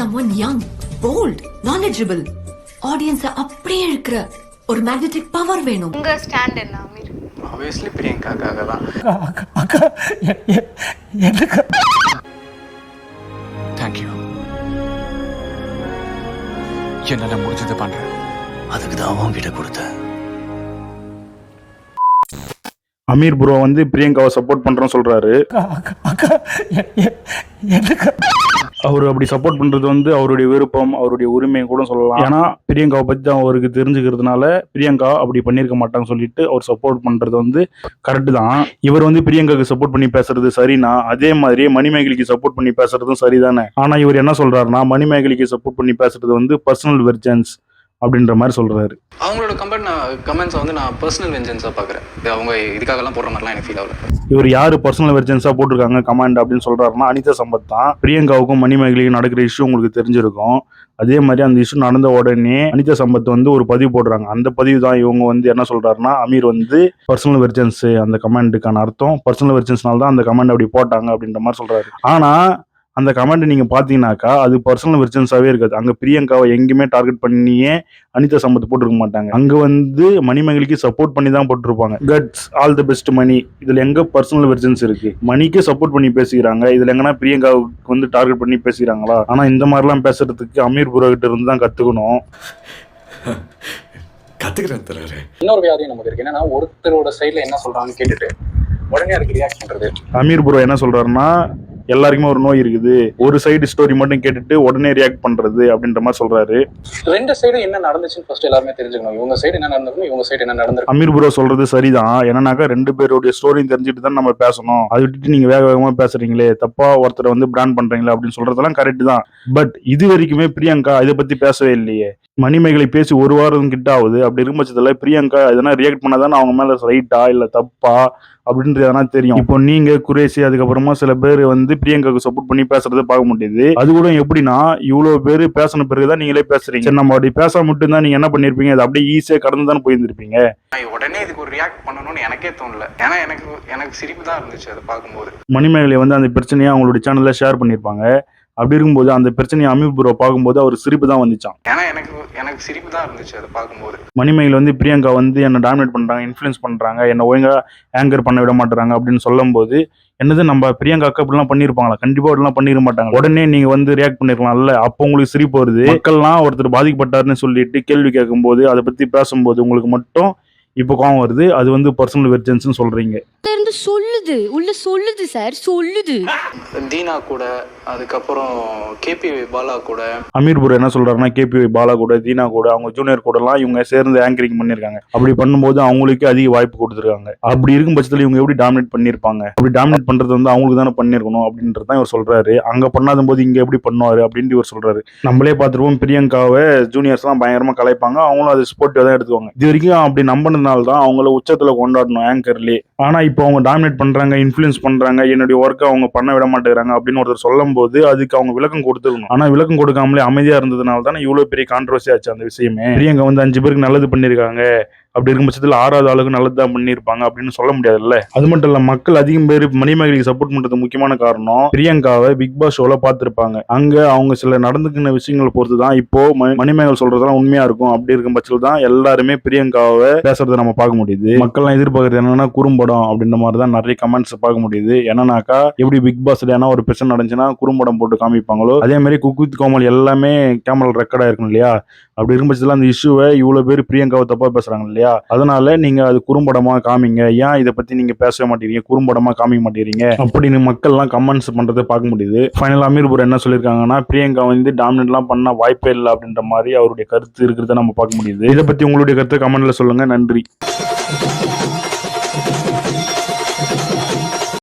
someone young, bold, knowledgeable. Audience அப்படியே இருக்கிற ஒரு மேக்னெட்டிக் பவர் வேணும். உங்க ஸ்டாண்ட் என்ன அமீர்? ஆப்வியஸ்லி பிரியங்காக்காக தான். தேங்க்யூ. என்னால முடிஞ்சது பண்றேன். அதுக்கு தான் அவன்கிட்ட கொடுத்தேன். அமீர் ப்ரோ வந்து பிரியங்காவை சப்போர்ட் பண்றோம்னு சொல்றாரு. அவர் அப்படி சப்போர்ட் பண்றது வந்து அவருடைய விருப்பம், அவருடைய உரிமை கூட சொல்லலாம். ஏன்னா பிரியங்காவை பத்தி அவருக்கு தெரிஞ்சுக்கிறதுனால பிரியங்கா அப்படி பண்ணிருக்க மாட்டாங்கன்னு சொல்லிட்டு அவர் சப்போர்ட் பண்றது வந்து கரெக்ட் தான். இவர் வந்து பிரியங்காவுக்கு சப்போர்ட் பண்ணி பேசுறது சரினா, அதே மாதிரி மணிமேகலைக்கு சப்போர்ட் பண்ணி பேசுறதும் சரிதானே. ஆனா இவர் என்ன சொல்றாருன்னா, மணிமேகலைக்கு சப்போர்ட் பண்ணி பேசுறது வந்து பர்சனல் வெர்ஜன்ஸ் அப்படின்ற மாதிரி சொல்றாரு. அவங்களோட கமெண்ட்ஸ் வந்து நான் பர்சனல் வெஞ்சன்ஸா பாக்குறேன். அவங்க இதுக்காகலாம் போடுற மாதிரிலாம் எனக்கு ஃபீல் ஆகல. இவர் யாரு பர்சனல் வெர்ஜன்ஸா போட்டிருக்காங்க கமெண்ட் அப்படின்னு சொல்றாருன்னா, அனிதா சம்பத் தான். பிரியங்காவுக்கும் மணிமேகலைக்கும் நடக்கிற இஷ்யூ உங்களுக்கு தெரிஞ்சிருக்கும். அதே மாதிரி அந்த இஷ்யூ நடந்த உடனே அனிதா சம்பத் வந்து ஒரு பதிவு போடுறாங்க. அந்த பதிவு தான் இவங்க வந்து என்ன சொல்றாருன்னா, அமீர் வந்து பர்சனல் வெர்ஜன்ஸ், அந்த கமெண்ட்டுக்கான அர்த்தம் பர்சனல் வெர்ஜன்ஸ்னால தான் அந்த கமெண்ட் அப்படி போட்டாங்க அப்படின்ற மாதிரி சொல்றாரு. ஆனா அந்த கமெண்ட் நீங்க பாத்தீங்கன்னாக்கா அது பர்சனல் வெர்ஜன்ஸாவே இருக்காது. அங்க பிரியங்காவை எங்கேயுமே டார்கெட் பண்ணியே அனிதா சம்பத் போட்டிருக்க மாட்டாங்க. அங்க வந்து மணிமேகலைக்கு சப்போர்ட் பண்ணி தான் போட்டிருப்பாங்க. கட்ஸ் ஆல் தி பெஸ்ட் மணி. இதுல எங்க பர்சனல் வெர்ஜன்ஸ் இருக்கு? மணிக்கு சப்போர்ட் பண்ணி பேசிக்கிறாங்க. இதுல எங்கன்னா பிரியங்காவுக்கு வந்து டார்கெட் பண்ணி பேசிக்கிறாங்களா? ஆனா இந்த மாதிரிலாம் பேசுறதுக்கு அமீர் ப்ரோ கிட்ட இருந்து தான் கத்துக்கணும். கத்துக்கிறேன் தராரு. இன்னொரு வியாதியும் நமக்கு இருக்கு. என்னன்னா ஒருத்தரோட சைட்ல என்ன சொல்றாங்கன்னு கேட்டுட்டு உடனே அதுக்கு ரியாக்ட் பண்றது. அமீர் ப்ரோ என்ன சொல்றாருன்னா, எல்லாருக்குமே ஒரு நோய் இருக்குது, ஒரு சைடு ஸ்டோரி மட்டும் கேட்டுட்டு உடனே ரியாக்ட் பண்றது அப்படின்ற மாதிரி சொல்றாரு. ரெண்டு சைடு என்ன நடந்துச்சுன்னு ஃபர்ஸ்ட் எல்லாருமே தெரிஞ்சுக்கணும். இவங்க சைடு என்ன நடந்திருக்கும், இவங்க சைடு என்ன நடந்திருக்கும். அமீர் ப்ரோ சொல்றது சரிதான். என்னன்னாக்கா ரெண்டு பேருடைய ஸ்டோரியும் தெரிஞ்சுட்டு தான் நம்ம பேசணும். அதை விட்டுட்டு நீங்க வேக வேகமா பேசுறீங்களே, தப்பா ஒருத்தரை வந்து பிராண்ட் பண்றீங்களா அப்படின்னு சொல்றதெல்லாம் கரெக்ட் தான். பட் இது வரைக்குமே பிரியங்கா இதை பத்தி பேசவே இல்லையே. மணிமேகலை பேசி ஒரு வாரம் கிட்ட ஆகுது. அப்படி இருக்கும் பட்சத்துல பிரியங்கா எதனா ரியாக்ட் பண்ணாதானே அவங்க மேல ரைட்டா இல்ல தப்பா அப்படின்றது எதனா தெரியும். இப்போ நீங்க குரேசி அதுக்கப்புறமா சில பேர் வந்து பிரியங்காவுக்கு சப்போர்ட் பண்ணி பேசுறதை பார்க்க முடியுது. அது கூட எப்படின்னா, இவ்வளவு பேர் பேசின பிறகுதான் நீங்களே பேசுறீங்க. சரி, நம்ம அப்படி பேச மட்டும் தான் நீங்க என்ன பண்ணிருப்பீங்க? அது அப்படியே ஈஸியா கடந்து தானே போயிருந்திருப்பீங்க. உடனே இதுக்கு ஒரு ரியாக்ட் பண்ணணும்னு எனக்கே தோணல. ஏன்னா எனக்கு சிரிப்பு தான் இருந்துச்சு அதை பார்க்கும்போது. மணிமேகலை வந்து அந்த பிரச்சனையை அவங்களுடைய சேனல்ல ஷேர் பண்ணிருப்பாங்க. அப்படி இருக்கும்போது அந்த பிரச்சனையை அமீர் ப்ரோ பார்க்கும்போது அவர் சிரிப்பு தான் வந்துச்சான். ஏன்னா எனக்கு சிரிப்பு தான் இருந்துச்சு அதை பார்க்கும்போது. மணிமேகலை வந்து பிரியங்கா வந்து என்னை டாமினேட் பண்றாங்க, இன்ஃப்ளூயன்ஸ் பண்றாங்க, என்னை ஒழுங்கா ஆங்கர் பண்ண விட மாட்டாங்க அப்படின்னு சொல்லும் போது, என்னது நம்ம பிரியங்காக்கு அப்படிலாம் பண்ணிருப்பாங்களா? கண்டிப்பா அப்படிலாம் பண்ணிட மாட்டாங்க. உடனே நீங்க வந்து ரியாக்ட் பண்ணிருக்கலாம்ல. அப்போ உங்களுக்கு சிரிப்பு வருது. மக்கள்லாம் ஒருத்தர் பாதிக்கப்பட்டாருன்னு சொல்லிட்டு கேள்வி கேட்கும் போது, அதை பத்தி பேசும்போது உங்களுக்கு மட்டும் இப்போ கோவம் வருது. அது வந்து பர்சனல் வெர்ஜன்ஸ்னு சொல்றீங்க. சொல்லுது சார், சொல்லுது. தீனா கூட, அதுக்கப்புறம் கேபி பாலா கூட. அமீர் ப்ரோ என்ன சொல்றாருன்னா, கேபி பாலா கூட, தீனா கூட, அவங்க ஜூனியர் கூட எல்லாம் இவங்க சேர்ந்து ஆங்கரிங் பண்ணிருக்காங்க. அப்படி பண்ணும்போது அவங்களுக்கு அதிக வாய்ப்பு கொடுத்துருக்காங்க. அப்படி இருக்கும் பட்சத்துல இவங்க எப்படி டாமினேட் பண்ணிருப்பாங்க? அப்படி டாமினேட் பண்றது வந்து அவங்களுக்கு தானே பண்ணிருக்கணும் அப்படின்றதான் இவர் சொல்றாரு. அங்க பண்ணாத போது இங்க எப்படி பண்ணுவாரு அப்படின்னு இவர் சொல்றாரு. நம்மளே பார்த்துருப்போம், பிரியங்காவை ஜூனியர்ஸ் எல்லாம் பயங்கரமா கலைப்பாங்க. அவங்களும் அது ஸ்போர்ட்டிவா தான் எடுத்துவாங்க. இது வரைக்கும் அப்படி நம்பினதுனால தான் அவங்கள உச்சத்துல கொண்டாடணும் ஆங்கர்லயே. ஆனா இப்போ அவங்க டாமினேட் பண்றாங்க, இன்ஃப்ளூயன்ஸ் பண்றாங்க, என்னுடைய ஒர்க்கை அவங்க பண்ண விட மாட்டேங்கிறாங்க அப்படின்னு ஒருத்தர் சொல்லும் போது அதுக்கு அவங்க விளக்கம் கொடுத்துருக்கணும். ஆனா விளக்கம் கொடுக்காமலே அமைதியா இருந்ததுனால தானே இவ்வளவு பெரிய கான்ட்ரவர்சி ஆச்சு அந்த விஷயமே. பிரியங்கா வந்து 5 பேருக்கு நல்லது பண்ணிருக்காங்க. அப்படி இருக்கும் பட்சத்தில் 6வது ஆளுக்கு நல்லதுதான் பண்ணியிருப்பாங்க அப்படின்னு சொல்ல முடியாதுல்ல. அது மட்டும் இல்ல, மக்கள் அதிகம் பேர் மணிமேகலைக்கு சப்போர்ட் பண்றது முக்கியமான காரணம், பிரியங்காவை பிக் பாஸ் ஷோல பார்த்திருப்பாங்க. அங்க அவங்க சில நடந்துக்கின விஷயங்களை பொறுத்து தான் இப்போ மணிமேகலை சொல்றதெல்லாம் உண்மையா இருக்கும். அப்படி இருக்கும் பட்சத்தில் தான் எல்லாருமே பிரியங்காவை பேசுறதை நம்ம பார்க்க முடியுது. மக்கள்லாம் எதிர்பார்க்கறது என்னன்னா குறும்படம் அப்படின்ற மாதிரி தான் நிறைய கமெண்ட்ஸ் பார்க்க முடியுது. என்னன்னாக்கா, எப்படி பிக் பாஸ்ல ஏன்னா ஒரு பிரச்சனை நடந்துச்சுன்னா குறும்படம் போட்டு காமிப்பாங்களோ, அதே மாதிரி குக் வித் கோமல் எல்லாமே கேமரா ரெக்கார்டா இருக்கும் இல்லையா? அப்படி இருக்கும் பட்சத்தில் அந்த இஷ்யூவை இவ்வளவு பேர் பிரியங்காவை தப்பா பேசுறாங்க இல்லையா? அதனால நீங்க அது குறும்படமா காமிங்க, ஏன் இதை பத்தி நீங்க பேசவே மாட்டேறீங்க, குறும்படமா காமிக்க மாட்டேறீங்க அப்படின்னு மக்கள் எல்லாம் கமெண்ட்ஸ் பண்றதை பார்க்க முடியுது. ஃபைனல் அமீர் ப்ரோ என்ன சொல்லியிருக்காங்கன்னா, பிரியங்கா வந்து டாமினேட் எல்லாம் பண்ண வாய்ப்பே இல்லை அப்படின்ற மாதிரி அவருடைய கருத்து இருக்கிறத நம்ம பார்க்க முடியுது. இதை பத்தி உங்களுடைய கருத்து கமெண்ட்ல சொல்லுங்க. நன்றி.